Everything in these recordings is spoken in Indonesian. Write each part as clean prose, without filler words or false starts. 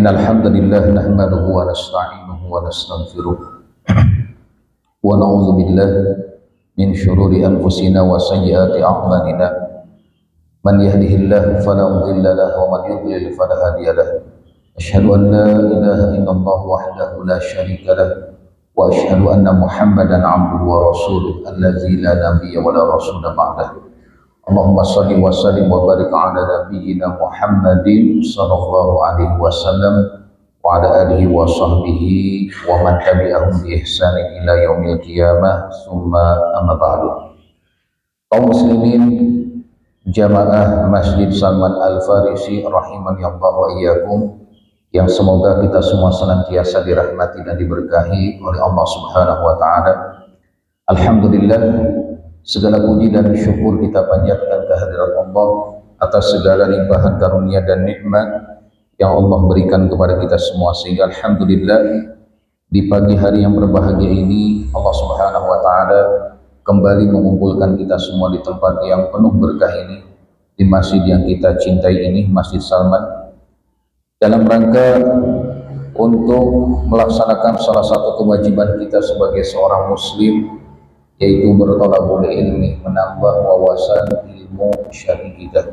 Innal hamdalillah nahmaduhu wa nasta'inuhu wa nastaghfiruh wa na'udzu billahi min syururi anfusina wa sayyiati a'malina. Man yahdihillahu fala mudilla lahu wa man yudlil fala hadiya lahu. Asyhadu an la ilaha illallah wahdahu la syarika lahu wa asyhadu anna Muhammadan 'abduhu wa rasuluhu allazi la nabiyya wa la rasula ba'dahu. Allahumma salli wa sallim wa barik ala nabiyyina Muhammadin sallallahu alaihi wasallam wa ala alihi wa sahbihi wa man tabi'ahum bi ihsanin ila yaumil qiyamah summa amma ba'du. Kaum muslimin jamaah Masjid Salman Al-Farisi rahimani Allah wa iyyakum, yang semoga kita semua senantiasa dirahmati dan diberkahi oleh Allah Subhanahu wa taala. Alhamdulillah, segala puji dan syukur kita panjatkan kehadirat Allah atas segala limpahan karunia dan nikmat yang Allah berikan kepada kita semua, sehingga alhamdulillah di pagi hari yang berbahagia ini Allah Subhanahu wa taala kembali mengumpulkan kita semua di tempat yang penuh berkah ini, di masjid yang kita cintai ini, Masjid Salman, dalam rangka untuk melaksanakan salah satu kewajiban kita sebagai seorang muslim, yaitu berthalabul ilmi, menambah wawasan ilmu syar'i kita.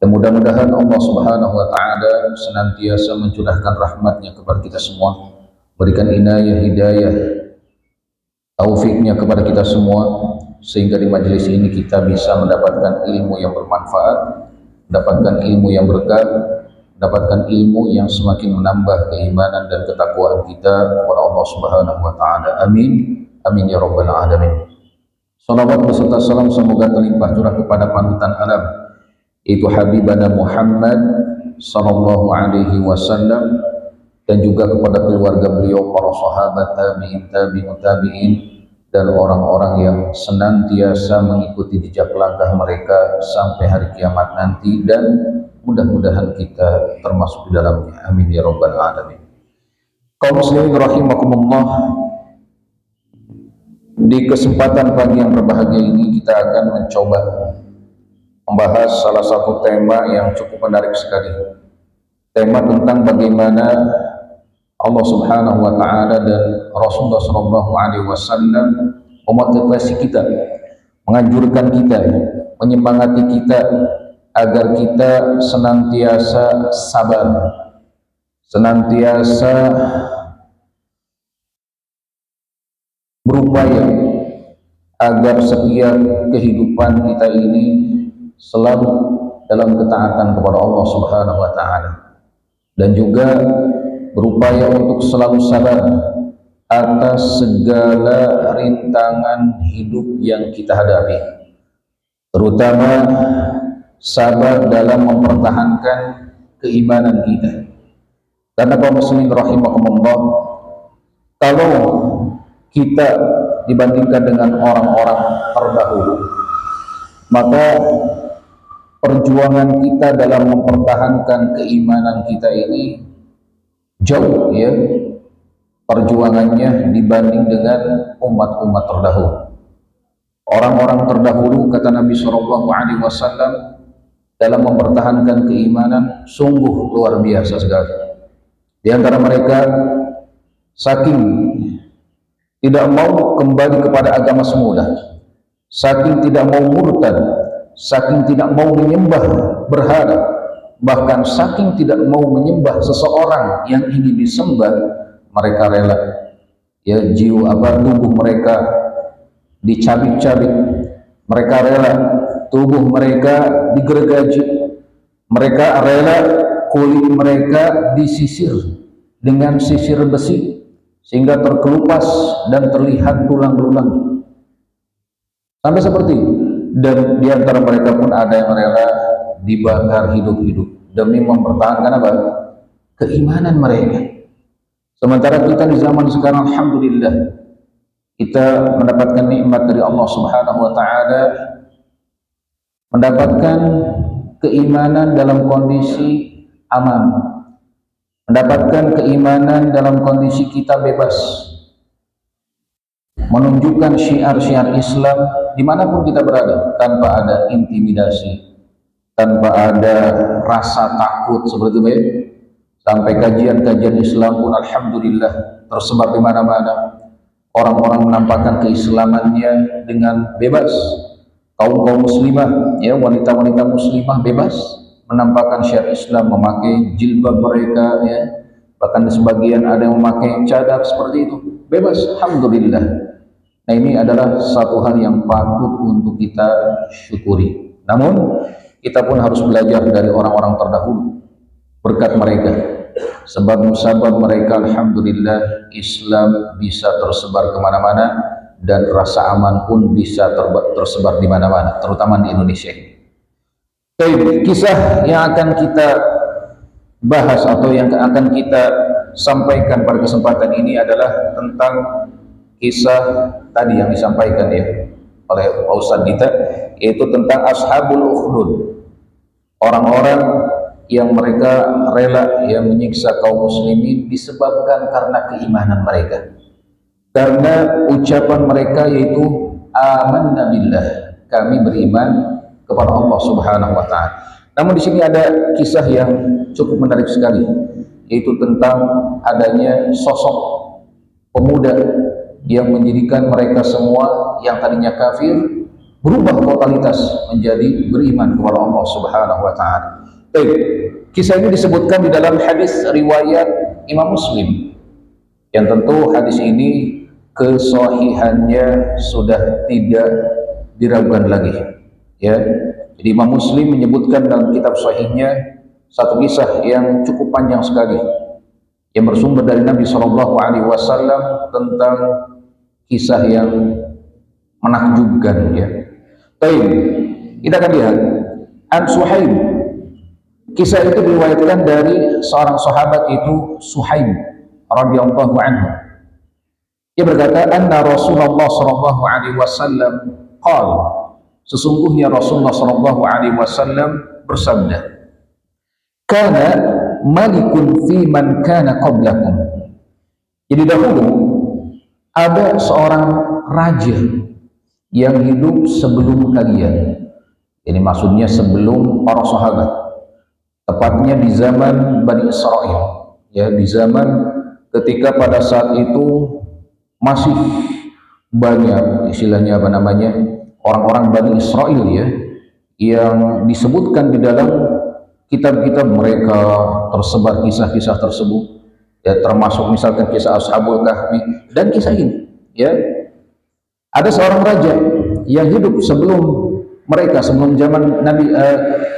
Dan mudah-mudahan Allah Subhanahu wa taala senantiasa mencurahkan rahmatnya kepada kita semua, berikan inayah, hidayah, taufiknya kepada kita semua, sehingga di majelis ini kita bisa mendapatkan ilmu yang bermanfaat, mendapatkan ilmu yang berkah, mendapatkan ilmu yang semakin menambah keimanan dan ketakwaan kita kepada Allah Subhanahu wa taala. Amin. Amin ya rabbal alamin. Salawat beserta salam semoga terlimpah curah kepada panutan alam, yaitu Habibana Muhammad sallallahu alaihi wasallam, dan juga kepada keluarga beliau, para sahabat, tabi'in, tabi'ut tabi'in, dan orang-orang yang senantiasa mengikuti jejak langkah mereka sampai hari kiamat nanti, dan mudah-mudahan kita termasuk di dalamnya. Amin ya rabbal alamin. Kaum muslimin rahimakumullah, di kesempatan pagi yang berbahagia ini kita akan mencoba membahas salah satu tema yang cukup menarik sekali. Tema tentang bagaimana Allah Subhanahu wa taala dan Rasulullah sallallahu alaihi wasallam memotivasi kita, menganjurkan kita, menyemangati kita agar kita senantiasa sabar, senantiasa berupaya agar setiap kehidupan kita ini selalu dalam ketaatan kepada Allah Subhanahu wa taala, dan juga berupaya untuk selalu sabar atas segala rintangan hidup yang kita hadapi, terutama sabar dalam mempertahankan keimanan kita. Karena kaum muslimin rahimakumullah, kalau kita dibandingkan dengan orang-orang terdahulu, maka perjuangan kita dalam mempertahankan keimanan kita ini jauh ya perjuangannya dibanding dengan umat-umat terdahulu. Orang-orang terdahulu, kata Nabi Shallallahu Alaihi Wasallam, dalam mempertahankan keimanan sungguh luar biasa sekali. Di antara mereka, saking tidak mau kembali kepada agama semula, saking tidak mau murtad, saking tidak mau menyembah berhala, bahkan saking tidak mau menyembah seseorang yang ingin disembah, mereka rela ya tubuh mereka dicabik-cabik, mereka rela tubuh mereka digergaji, mereka rela kulit mereka disisir dengan sisir besi sehingga terkelupas dan terlihat tulang belulang, sampai seperti itu. Dan di antara mereka pun ada yang rela dibakar hidup-hidup demi mempertahankan apa? Keimanan mereka. Sementara kita di zaman sekarang, alhamdulillah, kita mendapatkan nikmat dari Allah Subhanahu wa taala, mendapatkan keimanan dalam kondisi aman, mendapatkan keimanan dalam kondisi kita bebas, menunjukkan syiar-syiar Islam dimanapun kita berada, tanpa ada intimidasi, tanpa ada rasa takut seperti itu. Sampai kajian-kajian Islam pun alhamdulillah tersebar di mana-mana. Orang-orang menampakkan keislamannya dengan bebas. Kaum-kaum muslimah, ya, wanita-wanita muslimah bebas menampakkan syariat Islam, memakai jilbab mereka, ya. Bahkan sebagian ada yang memakai cadar seperti itu. Bebas, alhamdulillah. Nah, ini adalah satu hal yang patut untuk kita syukuri. Namun, kita pun harus belajar dari orang-orang terdahulu berkat mereka. Sebab musabab mereka, alhamdulillah, Islam bisa tersebar kemana-mana dan rasa aman pun bisa tersebar di mana-mana, terutama di Indonesia ini. Kisah yang akan kita bahas atau yang akan kita sampaikan pada kesempatan ini adalah tentang kisah tadi yang disampaikan ya oleh Pak Ustadz kita, yaitu tentang Ashabul Ukhdud, orang-orang yang mereka rela yang menyiksa kaum muslimin disebabkan karena keimanan mereka, karena ucapan mereka yaitu amanna billah, kami beriman kepada Allah Subhanahu wa taala. Namun di sini ada kisah yang cukup menarik sekali, yaitu tentang adanya sosok pemuda yang menjadikan mereka semua yang tadinya kafir berubah totalitas menjadi beriman kepada Allah Subhanahu wa taala. Kisah ini disebutkan di dalam hadis riwayat Imam Muslim, yang tentu hadis ini kesahihannya sudah tidak diragukan lagi, ya. Jadi Imam Muslim menyebutkan dalam kitab sahihnya satu kisah yang cukup panjang sekali yang bersumber dari Nabi SAW tentang kisah yang menakjubkan, ya. Baik, kita akan lihat An Suhaib. Kisah itu diriwayatkan dari seorang sahabat, itu Suhaib radhiyallahu anhu. Dia berkata, anna Rasulullah sallallahu alaihi wasallam qala, sesungguhnya Rasulullah sallallahu alaihi wasallam bersabda, kana malikun fi man kana qablakum. Jadi dahulu ada seorang raja yang hidup sebelum kalian. Ini maksudnya sebelum para sahabat, tepatnya di zaman Bani Israel, ya, di zaman ketika pada saat itu masih banyak istilahnya apa namanya orang-orang Bani Israel, ya, yang disebutkan di dalam kitab-kitab mereka tersebar kisah-kisah tersebut, ya, termasuk misalkan kisah Ashabul Kahfi dan kisah ini, ya. Ada seorang raja yang hidup sebelum mereka, sebelum zaman Nabi,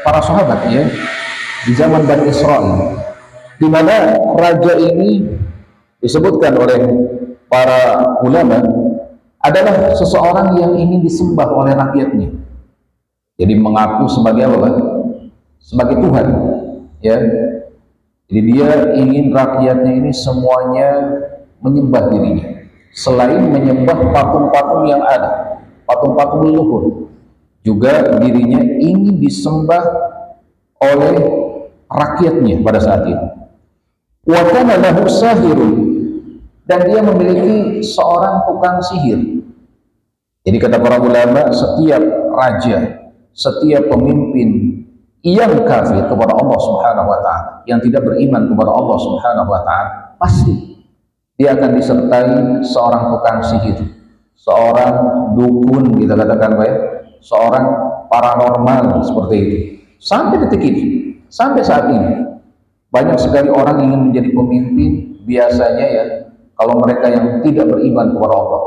para sahabat, ya, di zaman Bani Israel, di mana raja ini disebutkan oleh para ulama adalah seseorang yang ingin disembah oleh rakyatnya. Jadi mengaku sebagai apa? Sebagai Tuhan, ya. Jadi dia ingin rakyatnya ini semuanya menyembah dirinya, selain menyembah patung-patung yang ada, patung-patung leluhur, juga dirinya ingin disembah oleh rakyatnya pada saat itu. Wa kana lahu sahirun, dan dia memiliki seorang tukang sihir. Jadi kata para ulama, setiap raja, setiap pemimpin yang kafir kepada Allah Subhanahu wa taala, yang tidak beriman kepada Allah Subhanahu wa taala, pasti dia akan disertai seorang tukang sihir, seorang dukun, kita katakan baik, seorang paranormal seperti itu. Sampai detik ini, sampai saat ini, banyak sekali orang ingin menjadi pemimpin, biasanya, ya, kalau mereka yang tidak beriman kepada Allah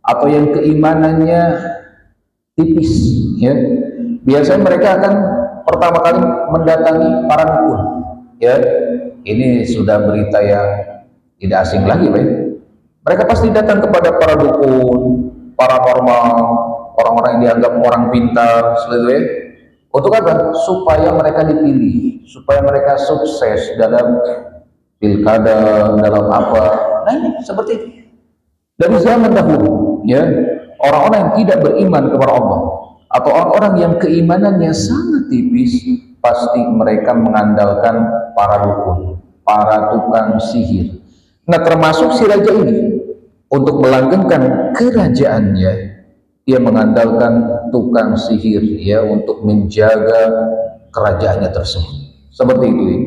atau yang keimanannya tipis, ya, biasanya mereka akan pertama kali mendatangi para dukun, ya. Ini sudah berita yang tidak asing lagi, baik. Mereka pasti datang kepada para dukun, paranormal, orang-orang yang dianggap orang pintar, seperti itu, ya. Untuk apa? Supaya mereka dipilih, supaya mereka sukses dalam pilkada, dalam apa. Nah, ini seperti itu. Dari zaman dahulu, ya, orang-orang yang tidak beriman kepada Allah atau orang-orang yang keimanannya sangat tipis, pasti mereka mengandalkan para dukun, para tukang sihir. Nah, termasuk si raja ini, untuk melanggengkan kerajaannya, dia mengandalkan tukang sihir, ya, untuk menjaga kerajaannya tersebut. Seperti itu, ya.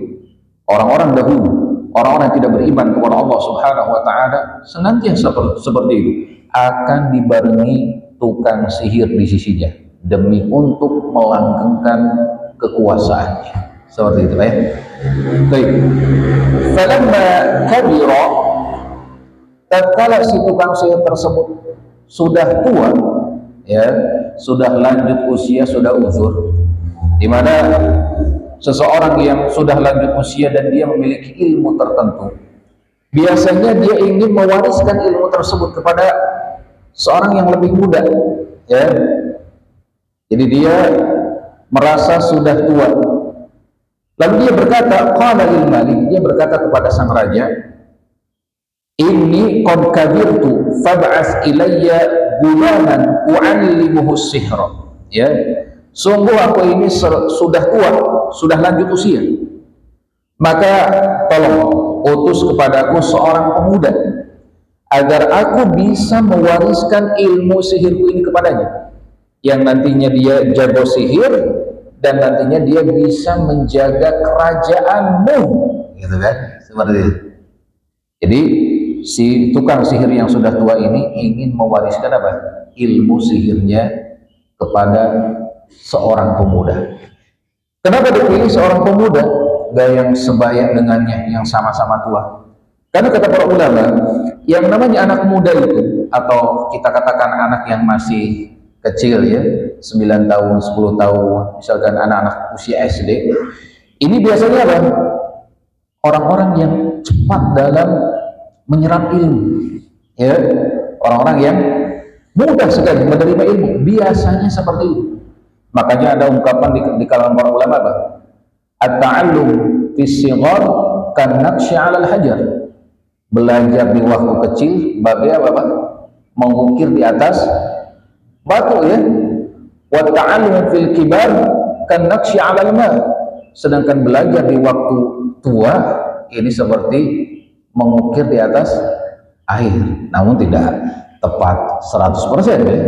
Orang-orang dahulu, orang-orang yang tidak beriman kepada Allah Subhanahu wa taala senantiasa seperti itu, akan dibarengi tukang sihir di sisinya demi untuk melanggengkan kekuasaannya. Seperti itu ya. Baik. Falamma kabira, tatkala si tukang sihir tersebut sudah tua, ya, sudah lanjut usia, sudah uzur, di mana seseorang yang sudah lanjut usia dan dia memiliki ilmu tertentu, biasanya dia ingin mewariskan ilmu tersebut kepada seorang yang lebih muda, ya. Jadi dia merasa sudah tua. Lalu dia berkata, qala lil malik, dia berkata kepada sang raja, inni qad kabirtu fab'ats ilayya gulaman u'allimuhu sihra. Ya, sungguh aku ini sudah tua, sudah lanjut usia. Maka tolong utus kepadaku seorang pemuda agar aku bisa mewariskan ilmu sihirku ini kepadanya, yang nantinya dia jago sihir dan nantinya dia bisa menjaga kerajaanmu, gitu kan? Seperti itu. Jadi si tukang sihir yang sudah tua ini ingin mewariskan apa? Ilmu sihirnya kepada seorang pemuda. Kenapa dipilih seorang pemuda, gak yang sebaya dengannya, yang sama-sama tua? Karena kata para ulama, yang namanya anak muda itu, atau kita katakan anak yang masih kecil ya, 9 tahun, 10 tahun, misalkan anak-anak usia SD, ini biasanya apa? Orang-orang yang cepat dalam menyerap ilmu, ya, orang-orang yang mudah sekali menerima ilmu, biasanya seperti itu. Makanya ada ungkapan di kalangan para ulama apa? At-ta'allum fi shighar kan naqshi 'ala al-hajar. Belajar di waktu kecil bagai apa? Mengukir di atas batu, ya. Wa ta'allum fil kibar kan naqshi 'ala al-ma. Sedangkan belajar di waktu tua ini seperti mengukir di atas air, namun tidak tepat 100%, ya.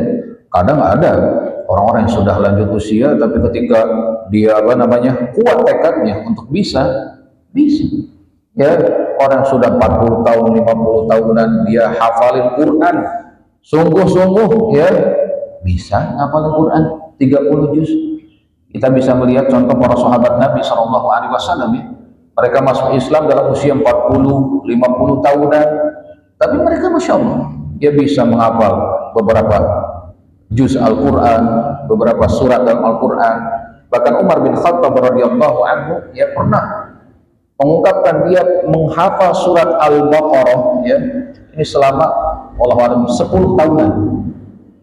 Kadang ada orang-orang yang sudah lanjut usia tapi ketika dia kuat tekadnya untuk bisa, ya. Orang sudah 40 tahun, 50 tahunan dia hafalin Quran sungguh-sungguh, ya, bisa ngapalin Quran 30 juz. Kita bisa melihat contoh para sahabat Nabi SAW, ya. Mereka masuk Islam dalam usia 40, 50 tahunan, tapi mereka Masya Allah, dia bisa menghafal beberapa juz Al-Quran, beberapa surat dalam Al-Quran. Bahkan Umar bin Khattab radhiyallahu anhu, ya, pernah mengungkapkan dia menghafal surat Al-Baqarah, ya, ini selama 10 tahunan.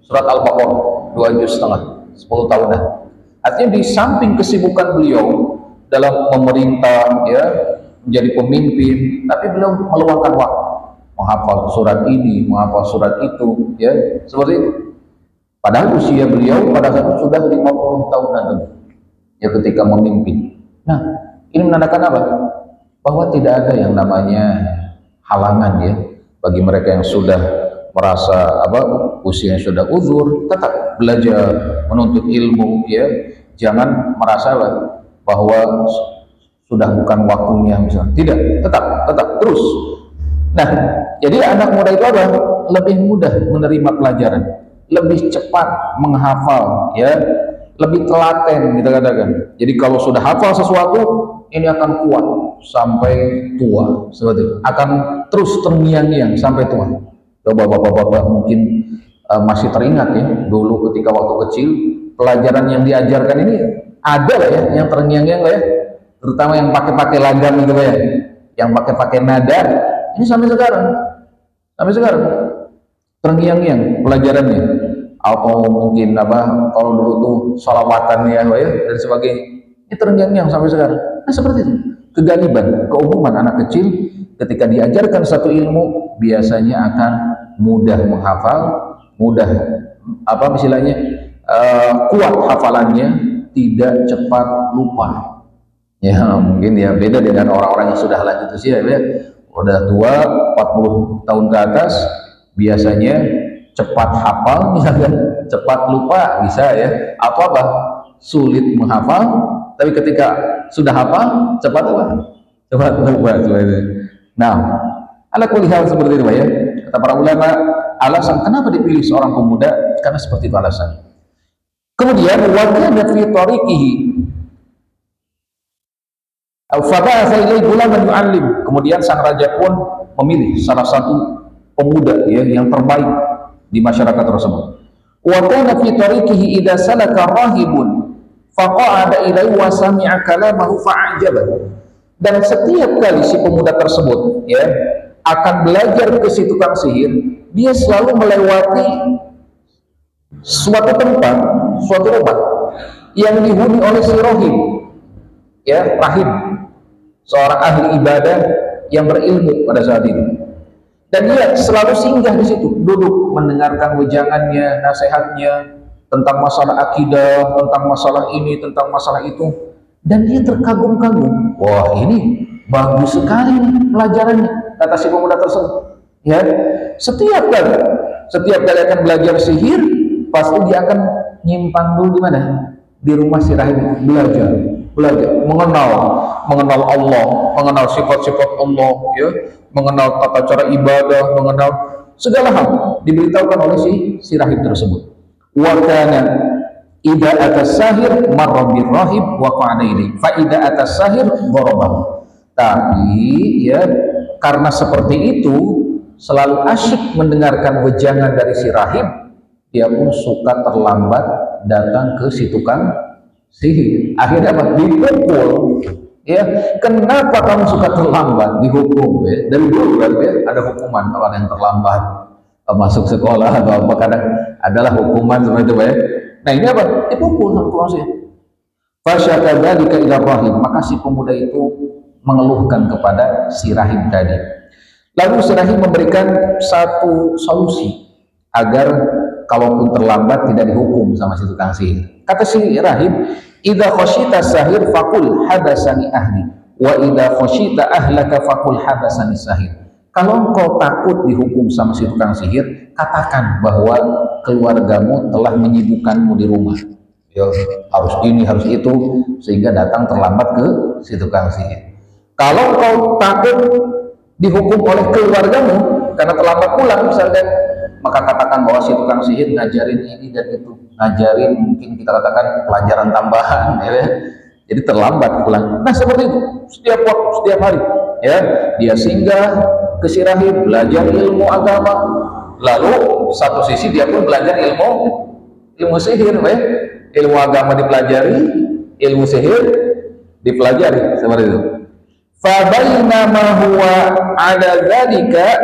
Surat Al-Baqarah 2,5 juz, 10 tahunan. Artinya di samping kesibukan beliau dalam memerintah, ya, menjadi pemimpin, tapi beliau meluangkan waktu menghafal surat ini, menghafal surat itu, ya, seperti itu. Padahal usia beliau pada saat itu sudah 50 tahunan, ya, ketika memimpin. Nah, ini menandakan apa? Bahwa tidak ada yang namanya halangan, ya, bagi mereka yang sudah merasa usianya sudah uzur, tetap belajar menuntut ilmu, ya. Jangan merasa bahwa sudah bukan waktunya, misalnya. Tidak, tetap terus. Nah, jadi anak muda itu lebih mudah menerima pelajaran, lebih cepat menghafal, ya, lebih telaten, kita katakan. Jadi kalau sudah hafal sesuatu, ini akan kuat sampai tua, seperti itu. Akan terus terngiang-ngiang sampai tua. Coba bapak-bapak mungkin masih teringat, ya, dulu ketika waktu kecil pelajaran yang diajarkan ini ada lah, ya, yang terngiang-ngiang lah, ya, terutama yang pakai lagam itu, ya, yang pakai nada, ini sampai sekarang terngiang-ngiang pelajarannya. Atau mungkin kalau dulu tuh sholawatan, ya, dan sebagainya, ini terngiang-ngiang sampai sekarang. Nah, seperti itu kegaliban, keumuman anak kecil ketika diajarkan satu ilmu biasanya akan mudah menghafal, mudah kuat hafalannya, tidak cepat lupa. Ya, mungkin ya beda dengan orang-orang yang sudah lanjut usia, ya, udah tua 40 tahun ke atas, biasanya cepat hafal, misalkan cepat lupa bisa, ya, atau sulit menghafal, tapi ketika sudah hafal cepat Coba itu. Nah, ala kulli hal seperti itu Pak ya. Kata para ulama, alasan kenapa dipilih seorang pemuda karena seperti itu alasan. Kemudian wa kana fi tariqihi faba'atha ilaihi ghulaman yu'allim. Kemudian sang raja pun memilih salah satu pemuda ya yang terbaik di masyarakat tersebut. Wa kana fi tariqihi idza salaka rahibun faqa'ada ilaihi wa sami'a kalamahu fa'ajaba. Dan setiap kali si pemuda tersebut ya akan belajar ke si tukang sihir, dia selalu melewati suatu tempat, suatu rumah yang dihuni oleh si rahib ya, rahib, seorang ahli ibadah yang berilmu pada saat itu. Dan dia selalu singgah di situ, duduk mendengarkan wejangannya, nasihatnya tentang masalah akidah, tentang masalah ini, tentang masalah itu. Dan dia terkagum-kagum, wah ini bagus sekali nih pelajarannya, kata si pemuda tersebut. Ya, setiap kali akan belajar sihir, pasti dia akan nyimpan dulu di mana? Di rumah si rahib, belajar, mengenal Allah, mengenal sifat-sifat Allah, ya, mengenal tata cara ibadah, mengenal segala hal diberitahukan oleh si rahib tersebut. Wa kana idza atas sahir marra bir rahib wa qa'ada ilaihi fa idza atas sahir dharabahu. Tapi ya karena seperti itu selalu asyik mendengarkan wejangan dari si rahib, dia pun suka terlambat datang ke si tukang sihir. Akhirnya apa? Dipukul. Ya, kenapa kamu suka terlambat? Dihukum ya. Dari dulu kan ya ada hukuman kalau ada yang terlambat masuk sekolah atau apa, kadang adalah hukuman seperti itu ya. Nah ini apa? Dipukul sama tukang sihir. Fasyaka dzalika ila rahib, maka si pemuda itu mengeluhkan kepada si rahib tadi. Lalu si rahib memberikan satu solusi agar kalaupun terlambat tidak dihukum sama si tukang sihir. Kata si rahib, idza khasyita sahir faqul habasani ahli wa idza khasyita ahlaka faqul habasani sahir. Kalau engkau takut dihukum sama si tukang sihir, katakan bahwa keluargamu telah menyibukkanmu di rumah. Ya, harus ini, harus itu, sehingga datang terlambat ke si tukang sihir. Kalau engkau takut dihukum oleh keluargamu karena terlambat pulang misalkan, maka katakan bahwa si tukang sihir ngajarin ini dan itu, ngajarin mungkin kita katakan pelajaran tambahan, ya. Jadi terlambat pulang. Nah seperti itu setiap waktu, setiap hari, ya dia singgah ke si rahib, belajar ilmu agama. Lalu satu sisi dia pun belajar ilmu sihir, ya. Ilmu agama dipelajari, ilmu sihir dipelajari, seperti itu. Fa bainama huwa ala dzalika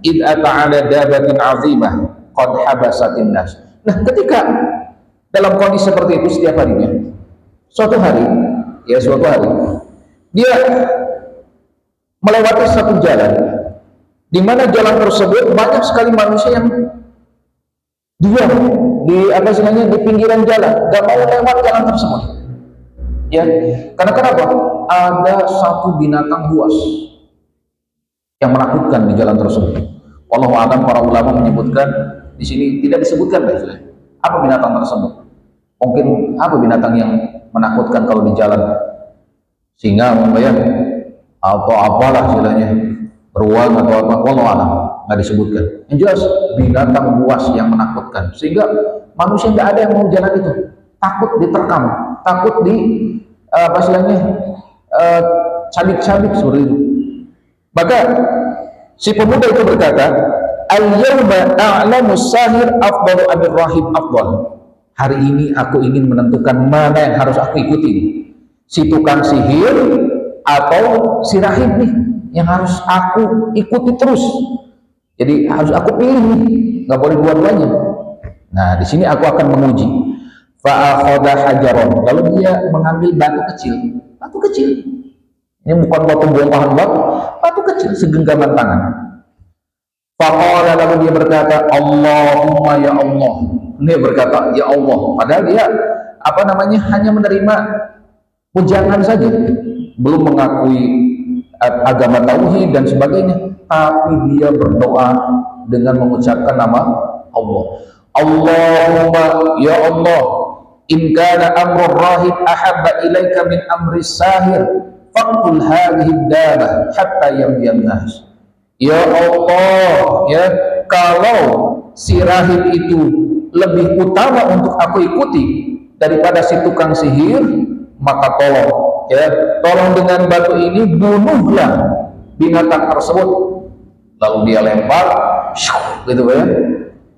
id ata'ala dabatin 'azimah qad habasatin nas. Nah, ketika dalam kondisi seperti itu setiap harinya, suatu hari dia melewati satu jalan di mana jalan tersebut banyak sekali manusia yang diam di pinggiran jalan, gak mau lewat jalan tersebut. Ya, karena kenapa? Ada satu binatang buas yang menakutkan di jalan tersebut. Wallahu a'lam, para ulama menyebutkan di sini tidak disebutkan apa binatang tersebut. Mungkin apa binatang yang menakutkan kalau di jalan, singa ya, atau apalah istilahnya, beruang atau apa, wallahu a'lam, nggak disebutkan. Yang jelas binatang buas yang menakutkan sehingga manusia nggak ada yang mau jalan itu, takut diterkam, takut di apa istilahnya, cabik-cabik seperti itu. Maka si pemuda itu berkata, al-yawma a'lamu sahir afdalu amir rahib afdal. Hari ini aku ingin menentukan mana yang harus aku ikuti, si tukang sihir atau si rahib nih yang harus aku ikuti terus. Jadi harus aku pilih nih, nggak boleh dua-duanya. Nah di sini aku akan menguji. Fa'akhoda hajaron, lalu dia mengambil batu kecil. Ini bukan batu bongkahan batu kecil segenggaman tangan. Faqala, lalu dia berkata, Allahumma ya Allah. Dia berkata ya Allah, padahal dia hanya menerima ujangan saja, belum mengakui agama tauhid dan sebagainya, tapi dia berdoa dengan mengucapkan nama Allah. Allahumma ya Allah, in kana amrul rahib ahabba ilaika min amri sahir faqtul hadhihi dabah hatta yamdiyan nas. Ya Allah, ya, kalau si rahib itu lebih utama untuk aku ikuti daripada si tukang sihir, maka tolong dengan batu ini bunuhlah binatang tersebut. Lalu dia lempar, gitu ya,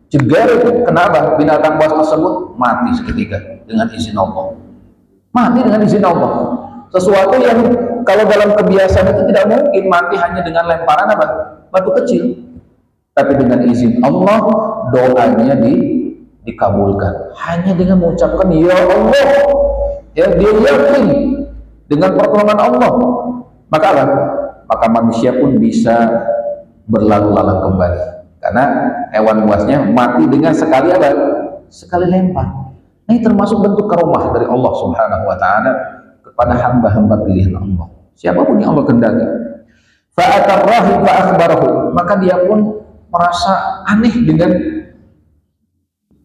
jegar itu, kenapa? Binatang buas tersebut mati seketika dengan izin Allah. Mati dengan izin Allah. Sesuatu yang kalau dalam kebiasaan itu tidak mungkin mati hanya dengan lemparan apa? Batu kecil. Tapi dengan izin Allah, doanya dikabulkan. Hanya dengan mengucapkan ya Allah, ya, dia yakin dengan pertolongan Allah. Maka apa? Maka manusia pun bisa berlalu lalang kembali. Karena hewan buasnya mati dengan sekali apa? Sekali lempar. Ini termasuk bentuk karomah dari Allah Subhanahu wa taala kepada hamba-hamba pilihan Allah. Siapapun yang Allah kehendaki. Fa'atar rahib fa akhbarahu, maka dia pun merasa aneh dengan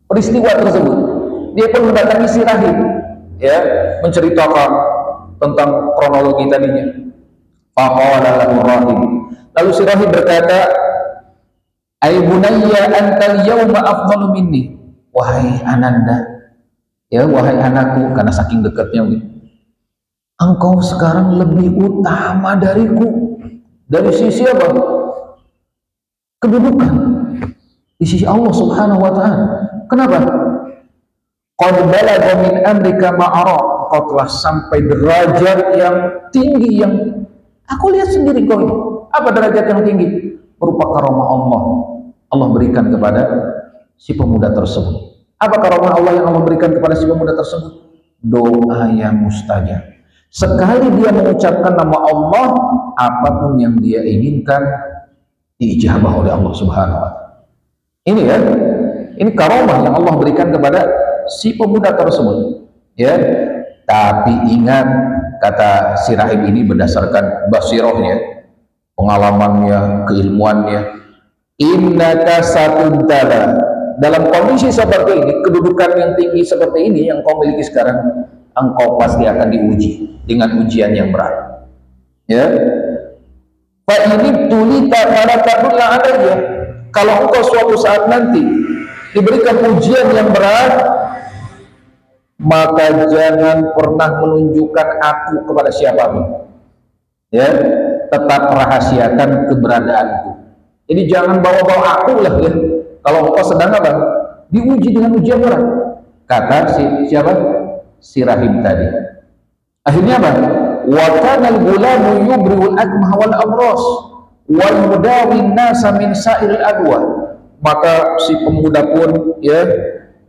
peristiwa tersebut. Dia pun mendatangi si rahib, ya, menceritakan tentang kronologi tadinya. Faqala lahu rahib, lalu si rahib berkata, "Ai bunayya antal yawma afdalu minni." Wahai ananda, ya, wahai anakku, karena saking dekatnya, engkau sekarang lebih utama dariku. Dari sisi apa? Kedudukan di sisi Allah Subhanahu wa taala. Kenapa? Qad balagha min amrika ma ara. Kau telah sampai derajat yang tinggi yang aku lihat sendiri kau ini. Apa derajat yang tinggi? Berupa karomah Allah. Allah berikan kepada si pemuda tersebut. Apa karomah Allah yang Allah berikan kepada si pemuda tersebut? Doa yang mustajab. Sekali dia mengucapkan nama Allah, apapun yang dia inginkan diijabah oleh Allah Subhanahu wa taala. Ini ya, ini karomah yang Allah berikan kepada si pemuda tersebut. Ya, tapi ingat, kata si rahib ini berdasarkan basirohnya, pengalamannya, keilmuannya, innaka satuntala. Dalam kondisi seperti ini, kedudukan yang tinggi seperti ini yang kau miliki sekarang, engkau pasti akan diuji dengan ujian yang berat. Ya, Pak ini tulita pada takutlah adanya. Kalau engkau suatu saat nanti diberikan ujian yang berat, maka jangan pernah menunjukkan aku kepada siapapun. Ya, tetap rahasiakan keberadaanku. Jadi jangan bawa-bawa aku lah, ya. Kalau engkau sedang apa? Diuji dengan ujian berat. Kata siapa? Si rahib tadi. Akhirnya apa? Wa kana al-ghulamu yubri'ul akmah wal abras wal mudawi an-nasa min sa'iril adwa. Maka si pemuda pun, ya,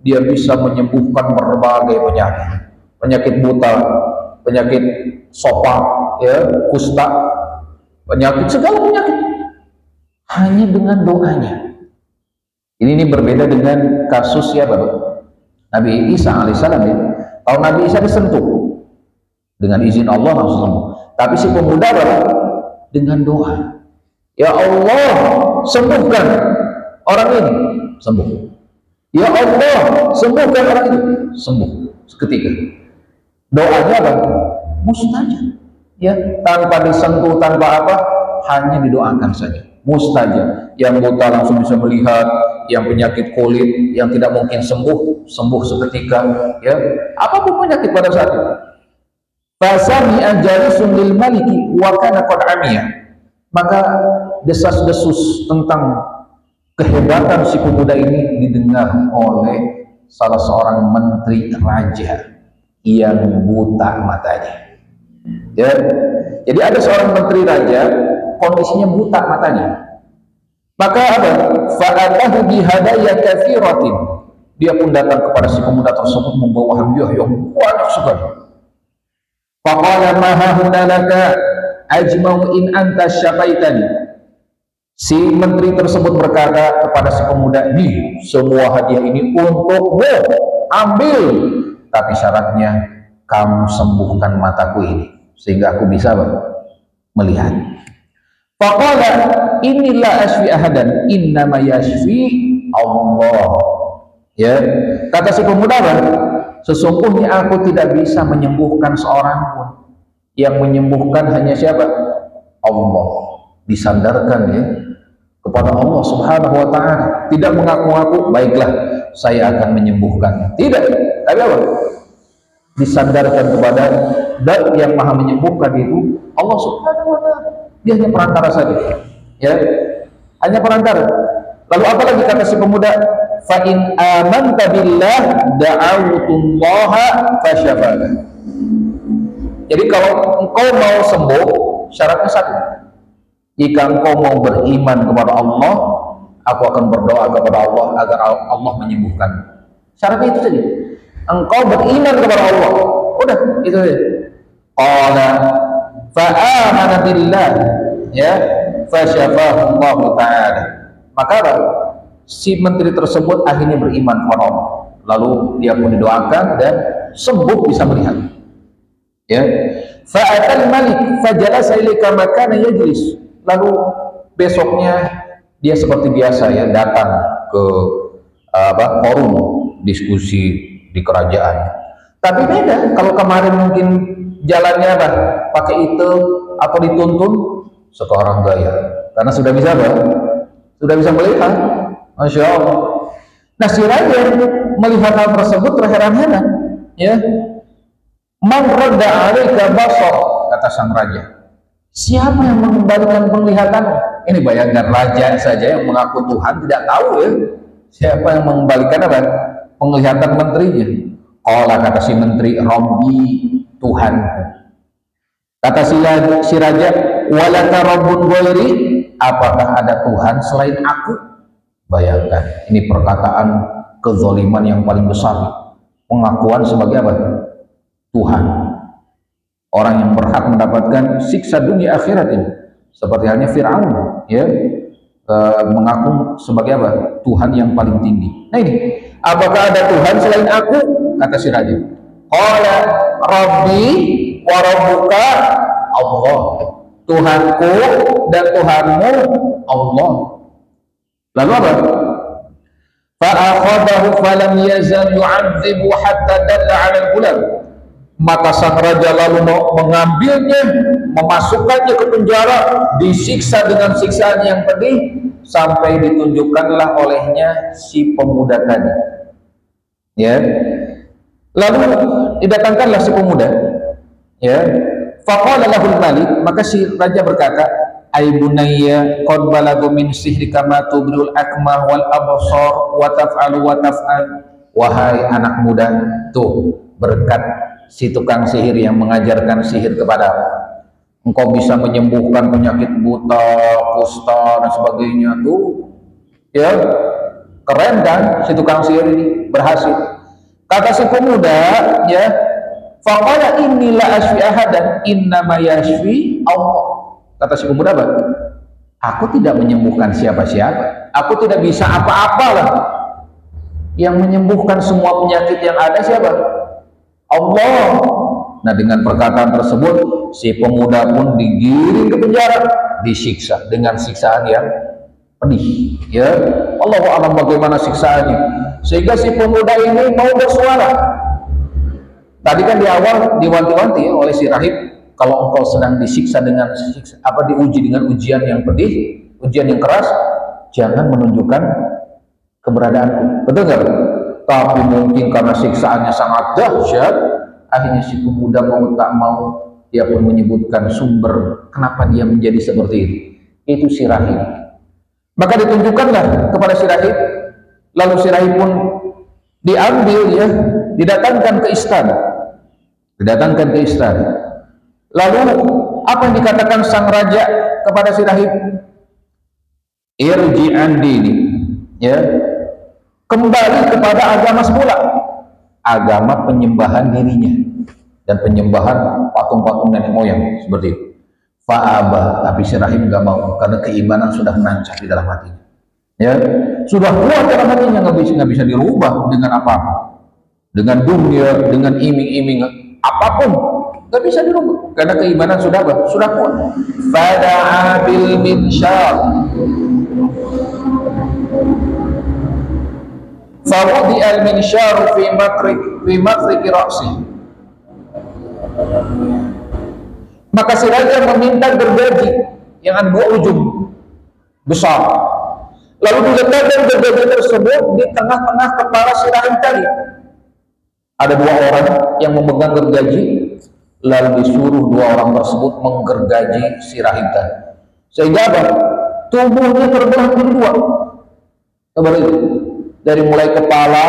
dia bisa menyembuhkan berbagai penyakit. Penyakit buta, penyakit sopak, ya, kusta, penyakit, segala penyakit. Hanya dengan doanya. Ini berbeda dengan kasus siapa? Nabi Isa alaihissalam, ya. Kalau Nabi Isa disentuh dengan izin Allah langsung sembuh. Tapi si pemuda dengan doa, ya Allah sembuhkan orang ini, sembuh. Ya Allah sembuhkan orang itu, sembuh seketika. Doanya apa? Mustajab. Ya, tanpa disentuh, tanpa apa, hanya didoakan saja. Mustajab. Yang buta langsung bisa melihat, yang penyakit kulit yang tidak mungkin sembuh seketika, ya, apapun penyakit pada saat itu. Fasami'a jalisun lil maliki wa kana qad amiya. Maka desas-desus tentang kehebatan si pemuda ini didengar oleh salah seorang menteri raja yang buta matanya. Ya, jadi ada seorang menteri raja kondisinya buta matanya. Maka apa? Fa'atahu bihadaya katsiratin. Dia pun datang kepada si pemuda tersebut membawa hadiah yang banyak sekali. Faqala ma hahuna laka ajma'u in anta syafaitani. Si menteri tersebut berkata kepada si pemuda, "Nih, semua hadiah ini untukmu, ambil. Tapi syaratnya kamu sembuhkan mataku ini sehingga aku bisa melihat." Faqala inilah asfi ahadan innama yashfi Allah. Ya, kata si pemuda, sesungguhnya aku tidak bisa menyembuhkan seorang pun. Yang menyembuhkan hanya siapa? Allah. Disandarkan ya kepada Allah Subhanahu wa taala. Tidak mengaku-ngaku, baiklah saya akan menyembuhkan. Tidak. Tapi apa? Disandarkan kepada Dan yang maha menyembuhkan itu Allah Subhanahu wa taala. Dia hanya perantara saja. Ya. Hanya perantara. Lalu apa lagi kata si pemuda? Fa in amanta billah da'awtullaha fasyafaka. Jadi kalau engkau mau sembuh, syaratnya satu. Jika engkau mau beriman kepada Allah, aku akan berdoa kepada Allah agar Allah menyembuhkan. Syaratnya itu saja. Engkau beriman kepada Allah. Udah, itu saja. Qala fa amana billah ya fasyafahu Allah taala. Maka si menteri tersebut akhirnya beriman kepada Allah. Lalu dia pun didoakan dan sembuh, bisa melihat. Ya. Fa'atal malik fajalasa ilaika makana yajlis. Lalu besoknya dia seperti biasa ya datang ke forum diskusi di kerajaan. Tapi beda, kalau kemarin mungkin jalannya pakai itu atau dituntun, sekarang gaya. Karena sudah bisa sudah bisa melihat. Masya Allah. Nah si raja melihat hal tersebut terheran-heran. Ya. Man radda alaika basar, kata sang raja. Siapa yang mengembalikan penglihatan? Ini bayangkan raja saja yang mengaku Tuhan tidak tahu ya. Siapa yang mengembalikan penglihatan menterinya? Qala, kata si menteri, Rabbi, Tuhan. Kata si raja, walaka rabbun ghairi, apakah ada Tuhan selain aku? Bayangkan, ini perkataan kezaliman yang paling besar. Pengakuan sebagai apa? Tuhan. Orang yang berhak mendapatkan siksa dunia akhirat ini. Seperti halnya Fir'aun, ya, mengaku sebagai apa? Tuhan yang paling tinggi. Nah ini, apakah ada Tuhan selain aku? Kata si raja. Qala Rabbi wa rabbuka Allah. Tuhanku dan Tuhanmu Allah. Lalu apa? Fa'akhadahu falam yazal yu'adzibu hatta dalla 'ala al-gulam. Maka sang raja lalu mengambilnya, memasukkannya ke penjara, disiksa dengan siksaan yang pedih sampai ditunjukkanlah olehnya si pemuda tadi. Ya. Lalu didatangkanlah si pemuda. Ya. Faqala lahul malik, maka si raja berkata, "Ai bunayya qad balagu min sihrika ma tubrul akmah wal absar wa taf'alu wa taf'al." Wahai anak muda, tuh berkat si tukang sihir yang mengajarkan sihir kepadamu, engkau bisa menyembuhkan penyakit buta, kusta dan sebagainya. Tuh ya, keren kan si tukang sihir ini, berhasil. Kata si pemuda, ya, faqala inni la asfi ahadan innama yashfi Allah. Kata si pemuda apa? Aku tidak menyembuhkan siapa-siapa, aku tidak bisa apa-apa lah. Yang menyembuhkan semua penyakit yang ada siapa? Allah. Nah dengan perkataan tersebut si pemuda pun digiring ke penjara, disiksa dengan siksaan yang pedih. Ya, Allahu a'lam bagaimana siksaannya. Sehingga si pemuda ini mau bersuara. Tadi kan di awal diwanti-wanti ya oleh si rahib, kalau engkau sedang disiksa dengan diuji dengan ujian yang pedih, ujian yang keras, jangan menunjukkan keberadaanku. Betul nggak? Tapi mungkin karena siksaannya sangat dahsyat, akhirnya si pemuda mau tak mau dia pun menyebutkan sumber kenapa dia menjadi seperti itu si rahib. Maka ditunjukkanlah kepada si rahib, lalu si rahib pun diambil ya, didatangkan ke istana. Lalu apa yang dikatakan sang raja kepada si rahib? Irji'an dini, ya, kembali kepada agama semula, agama penyembahan dirinya dan penyembahan patung-patung nenek moyang seperti itu. Fa'aba, tapi si rahib nggak mau karena keimanan sudah menancap di dalam hatinya. Ya, sudah kuat dalam hatinya, nggak bisa dirubah dengan apa-apa, dengan dunia, dengan iming-iming apapun, nggak bisa dirubah karena keimanan sudah kuat. Fada'a bil minsyar, fawudi al minsyar fi makrik ra'si. Maka si raja meminta gergaji yang ada 2 ujung besar. Lalu diletakkan gergaji tersebut di tengah-tengah kepala si rahib tadi. Ada 2 orang yang memegang gergaji, lalu disuruh 2 orang tersebut menggergaji si rahib tadi. Sehingga apa? Tubuhnya terbelah menjadi 2. Seperti itu. Dari mulai kepala,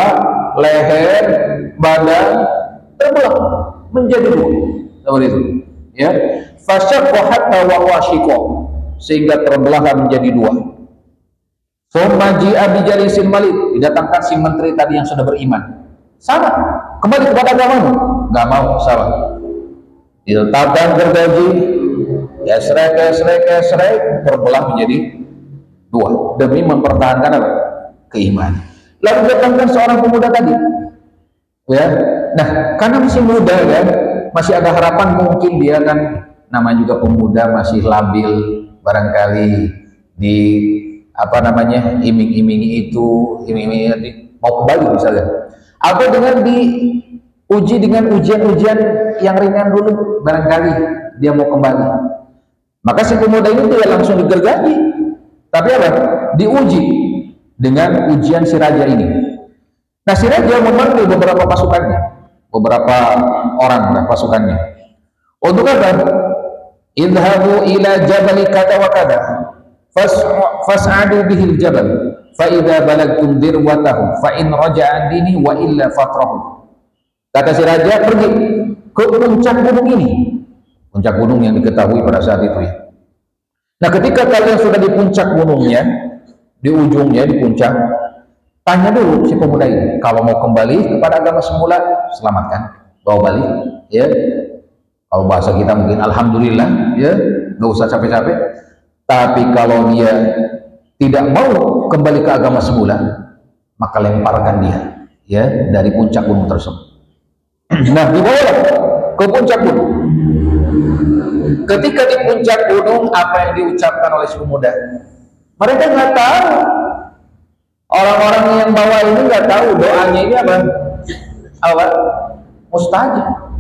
leher, badan terbelah menjadi 2. Seperti itu. Ya. Fasyaqqa hatta wa washiqa, sehingga terbelah menjadi 2. Thumma ji'a bi jalisil malik, didatangkan si menteri tadi yang sudah beriman. Sama, kembali kepada agamamu. Enggak mau, salah. Diletakkan gergaji, gesrek, terbelah menjadi 2 demi mempertahankan apa? Keimanan. Lalu datangkan seorang pemuda tadi. Ya. Nah, karena masih muda ya, masih ada harapan, mungkin dia kan namanya juga pemuda, masih labil, barangkali di apa namanya, iming-imingi itu, iming-imingi mau kembali misalnya, atau dengan diuji dengan ujian-ujian yang ringan dulu, barangkali dia mau kembali. Maka si pemuda ini tidak langsung digergaji, tapi apa? Diuji dengan ujian si raja ini. Nah, si raja memanggil beberapa pasukannya, beberapa orang pasukannya. Untuk apa? Idhabu ila jabali kada wa kada fas'adu bihil jabal fa idza balagtum dirwatahu fa in raja'a dini wa illa fatrahu. Kata si raja, pergi ke puncak gunung ini, puncak gunung yang diketahui pada saat itu ya. Nah, ketika kalian sudah di puncak gunungnya, di ujungnya, di puncak, tanya dulu si pemuda ini, kalau mau kembali kepada agama semula, selamatkan, bawa balik ya. Kalau bahasa kita mungkin alhamdulillah ya, nggak usah capek-capek. Tapi kalau dia tidak mau kembali ke agama semula, maka lemparkan dia ya dari puncak gunung tersebut. Nah, dibawa ke puncak gunung. Ketika di puncak gunung, apa yang diucapkan oleh si pemuda? Mereka nggak tahu. Orang-orang yang bawa ini nggak tahu doanya ini apa? Apa? Mustajab.